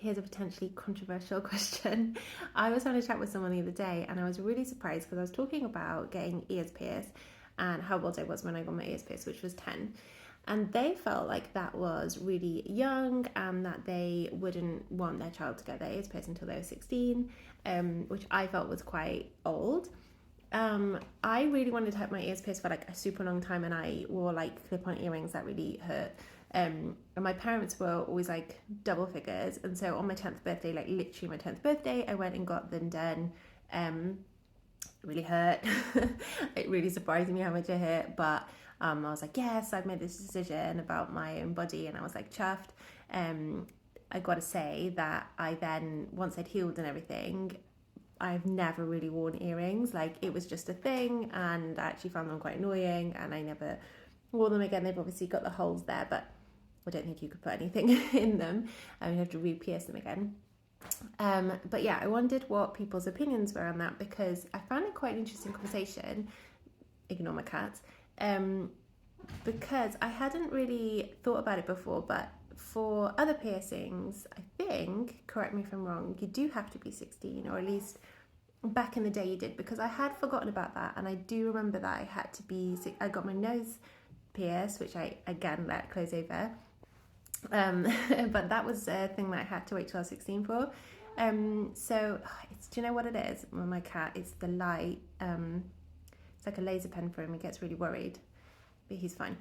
here's a potentially controversial question. I was having a chat with someone the other day and I was really surprised because I was talking about getting ears pierced and how old I was when I got my ears pierced, which was 10. And they felt like that was really young and that they wouldn't want their child to get their ears pierced until they were 16, which I felt was quite old. I really wanted to have my ears pierced for like a super long time, and I wore like clip-on earrings that really hurt. And my parents were always like double figures, and so on my 10th birthday, like literally my 10th birthday, I went and got them done. It really hurt. It really surprised me how much it hurt, but I was like, yes, I've made this decision about my own body, and I was like chuffed. I got to say that I then, once I'd healed and everything, I've never really worn earrings. Like, it was just a thing, and I actually found them quite annoying, and I never wore them again. They've obviously got the holes there, but I don't think you could put anything in them. You have to re-pierce them again. But yeah, I wondered what people's opinions were on that, because I found it quite an interesting conversation. Ignore my cats. Because I hadn't really thought about it before, but for other piercings, I think, correct me if I'm wrong, you do have to be 16, or at least back in the day you did, because I had forgotten about that, and I do remember that I had to be, I got my nose pierced, which I again let close over, but that was a thing that I had to wait till I was 16 for. So it's, do you know what it is? Well, my cat, it's the light, it's like a laser pen for him, he gets really worried, but he's fine.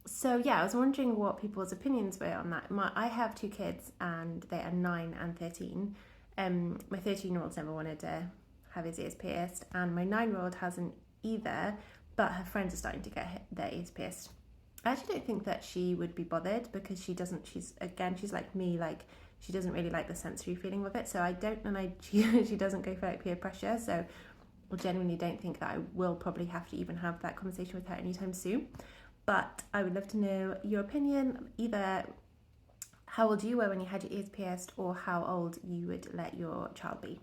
So yeah, I was wondering what people's opinions were on that. I have two kids and they are 9 and 13. My 13-year-old's never wanted to have his ears pierced, and my 9-year-old hasn't either, but her friends are starting to get their ears pierced. I actually don't think that she would be bothered, because she's like me, like she doesn't really like the sensory feeling of it, so she doesn't go for like peer pressure, so I genuinely don't think that I will probably have to even have that conversation with her anytime soon. But I would love to know your opinion, either how old you were when you had your ears pierced, or how old you would let your child be.